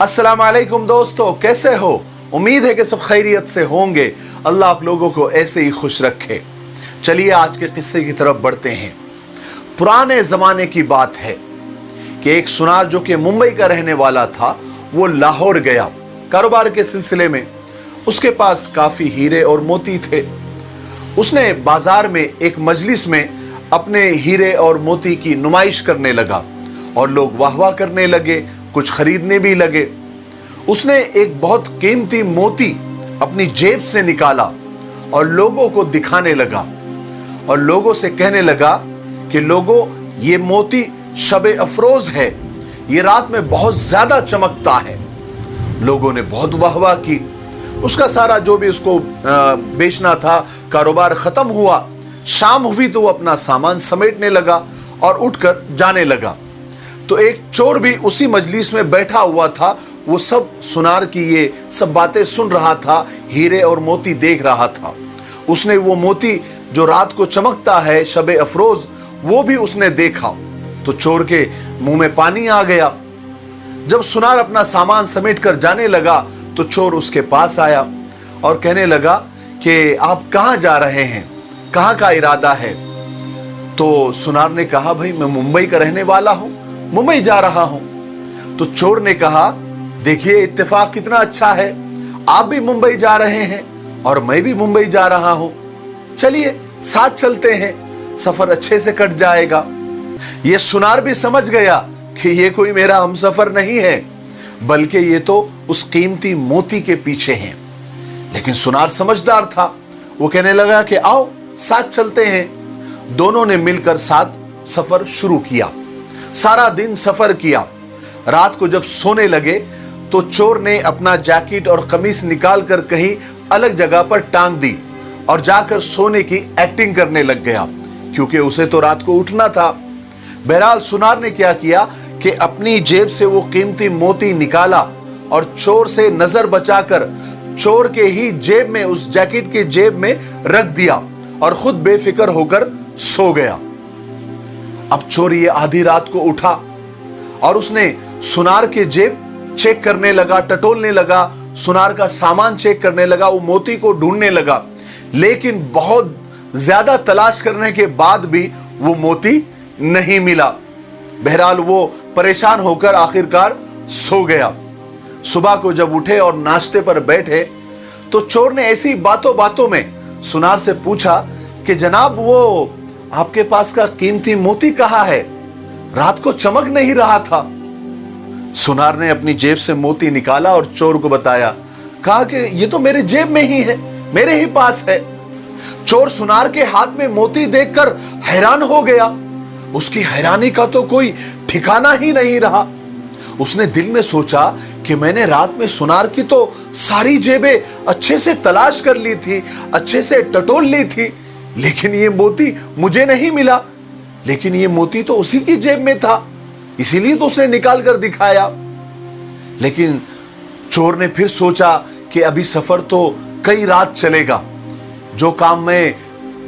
अस्सलाम वालेकुम दोस्तों, कैसे हो? उम्मीद है कि सब खैरियत से होंगे। अल्लाह आप लोगों को ऐसे ही खुश रखे। चलिए आज के किस्से की तरफ बढ़ते हैं। पुराने ज़माने की बात है कि एक सुनार जो कि मुंबई का रहने वाला था, वो लाहौर गया कारोबार के सिलसिले में। उसके पास काफ़ी हीरे और मोती थे। उसने बाजार में एक मजलिस में अपने हीरे और मोती की नुमाइश करने लगा और लोग वाह वाह करने लगे, कुछ खरीदने भी लगे। उसने एक बहुत कीमती मोती अपनी जेब से निकाला और लोगों को दिखाने लगा और लोगों से कहने लगा कि लोगों, ये मोती शब अफरोज है, ये रात में बहुत ज्यादा चमकता है। लोगों ने बहुत वाह वाह की। उसका सारा जो भी उसको बेचना था, कारोबार खत्म हुआ। शाम हुई तो वो अपना सामान समेटने लगा और उठकर जाने लगा। तो एक चोर भी उसी मजलिस में बैठा हुआ था। वो सब सुनार की ये सब बातें सुन रहा था, हीरे और मोती देख रहा था। उसने वो मोती जो रात को चमकता है, शब अफरोज, वो भी उसने देखा। तो चोर के मुंह में पानी आ गया। जब सुनार अपना सामान समेट कर जाने लगा तो चोर उसके पास आया और कहने लगा कि आप कहाँ जा रहे हैं, कहाँ का इरादा है? तो सुनार ने कहा, भाई मैं मुंबई का रहने वाला हूं, मुंबई जा रहा हूं। तो चोर ने कहा, देखिए इत्तेफाक कितना अच्छा है, आप भी मुंबई जा रहे हैं और मैं भी मुंबई जा रहा हूं। चलिए साथ चलते हैं, सफर अच्छे से कट जाएगा। ये सुनार भी समझ गया कि ये कोई मेरा हमसफर नहीं है, बल्कि ये तो उस कीमती मोती के पीछे हैं। लेकिन सुनार समझदार था। वो कहने लगा कि आओ साथ चलते हैं। दोनों ने मिलकर साथ सफर शुरू किया। सारा दिन सफर किया। रात को जब सोने लगे तो चोर ने अपना जैकेट और कमीज निकाल कर कहीं अलग जगह पर टांग दी और जाकर सोने की एक्टिंग करने लग गया, क्योंकि उसे तो रात को उठना था। बहरहाल सुनार ने क्या किया कि अपनी जेब से वो कीमती मोती निकाला और चोर से नजर बचाकर चोर के ही जेब में, उस जैकेट के जेब में रख दिया और खुद बेफिक्र होकर सो गया। अब चोर ये आधी रात को उठा और उसने सुनार के जेब चेक करने लगा, टटोलने लगा, सुनार का सामान चेक करने लगा, वो मोती को ढूंढने लगा। लेकिन बहुत ज्यादा तलाश करने के बाद भी वो मोती नहीं मिला। बहरहाल वो परेशान होकर आखिरकार सो गया। सुबह को जब उठे और नाश्ते पर बैठे तो चोर ने ऐसी बातों बातों में सुनार से पूछा कि जनाब, वो आपके पास का कीमती मोती कहाँ है? रात को चमक नहीं रहा था। सुनार ने अपनी जेब से मोती निकाला और चोर को बताया। कहा कि ये तो मेरे जेब में ही है, मेरे ही पास है। चोर सुनार के हाथ में मोती देखकर हैरान हो गया। उसकी हैरानी का तो कोई ठिकाना ही नहीं रहा। उसने दिल में सोचा कि मैंने रात में सुनार की तो सारी जेबें अच्छे से तलाश कर ली थी, अच्छे से टटोल ली थी, लेकिन ये मोती मुझे नहीं मिला। लेकिन ये मोती तो उसी की जेब में था, इसीलिए तो उसने निकाल कर दिखाया। लेकिन चोर ने फिर सोचा कि अभी सफर तो कई रात चलेगा। जो काम मैं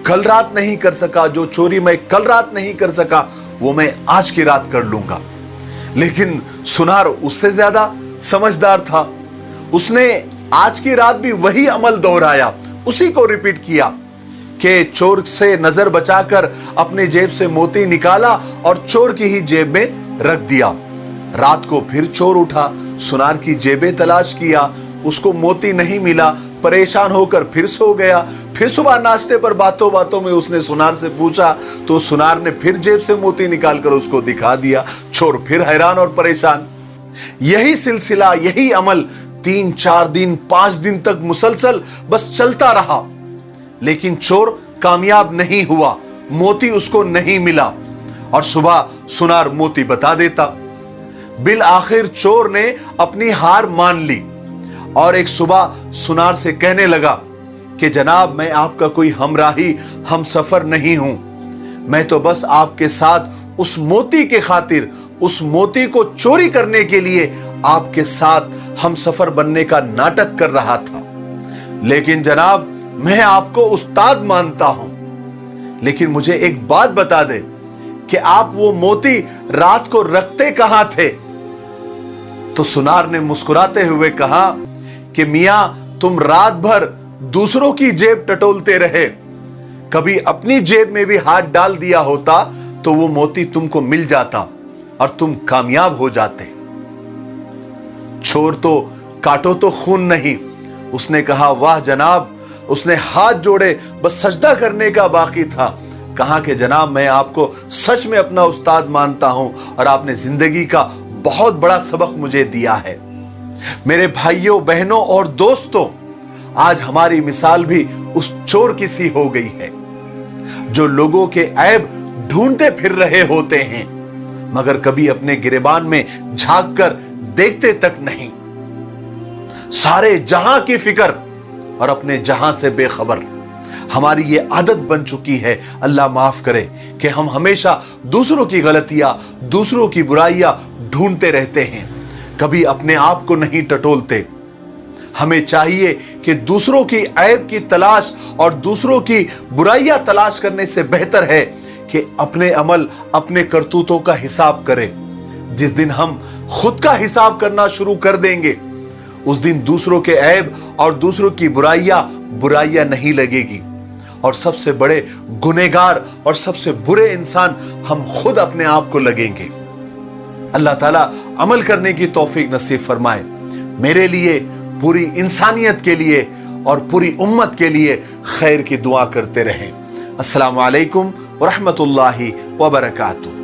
कल रात नहीं कर सका, जो चोरी मैं कल रात नहीं कर सका, वो मैं आज की रात कर लूंगा। लेकिन सुनार उससे ज्यादा समझदार था। उसने आज की रात भी वही अमल दोहराया, उसी को रिपीट किया कि चोर से नजर बचाकर अपने जेब से मोती निकाला और चोर की ही जेब में रख दिया। रात को फिर चोर उठा, सुनार की जेबें तलाश किया, उसको मोती नहीं मिला। परेशान होकर फिर सो गया। फिर सुबह नाश्ते पर बातों बातों में उसने सुनार से पूछा तो सुनार ने फिर जेब से मोती निकालकर उसको दिखा दिया। चोर फिर हैरान और परेशान। यही सिलसिला, यही अमल 3-4 दिन, 5 दिन तक मुसलसल बस चलता रहा। लेकिन चोर कामयाब नहीं हुआ, मोती उसको नहीं मिला और सुबह सुनार मोती बता देता। बिल आखिर चोर ने अपनी हार मान ली और एक सुबह सुनार से कहने लगा कि जनाब, मैं आपका कोई हमराही, हम सफर नहीं हूं। मैं तो बस आपके साथ उस मोती के खातिर, उस मोती को चोरी करने के लिए आपके साथ हम सफर बनने का नाटक कर रहा था। लेकिन जनाब, मैं आपको उस्ताद मानता हूं, लेकिन मुझे एक बात बता दे कि आप वो मोती रात को रखते कहां थे? तो सुनार ने मुस्कुराते हुए कहा कि मियां, तुम रात भर दूसरों की जेब टटोलते रहे, कभी अपनी जेब में भी हाथ डाल दिया होता तो वो मोती तुमको मिल जाता और तुम कामयाब हो जाते। चोर तो काटो तो खून नहीं। उसने कहा, वाह जनाब, उसने हाथ जोड़े, बस सजदा करने का बाकी था। कहा कि जनाब, मैं आपको सच में अपना उस्ताद मानता हूं और आपने जिंदगी का बहुत बड़ा सबक मुझे दिया है। मेरे भाइयों, बहनों और दोस्तों, आज हमारी मिसाल भी उस चोर की सी हो गई है जो लोगों के ऐब ढूंढते फिर रहे होते हैं, मगर कभी अपने गिरेबान में झांक कर देखते तक नहीं। सारे जहां की फिक्र और अपने जहां से बेखबर। हमारी ये आदत बन चुकी है, अल्लाह माफ करे, कि हम हमेशा दूसरों की गलतियां, दूसरों की बुराइयां ढूंढते रहते हैं, कभी अपने आप को नहीं टटोलते। हमें चाहिए कि दूसरों की ऐब की तलाश और दूसरों की बुराइयां तलाश करने से बेहतर है कि अपने अमल, अपने करतूतों का हिसाब करें। जिस दिन हम खुद का हिसाब करना शुरू कर देंगे, उस दिन दूसरों के ऐब और दूसरों की बुराइयां नहीं लगेगी, और सबसे बड़े गुनहगार और सबसे बुरे इंसान हम खुद अपने आप को लगेंगे। अल्लाह ताला अमल करने की तौफीक नसीब फरमाए। मेरे लिए, पूरी इंसानियत के लिए और पूरी उम्मत के लिए खैर की दुआ करते रहें। अस्सलामु अलैकुम व रहमतुल्लाहि व बरकातुहू।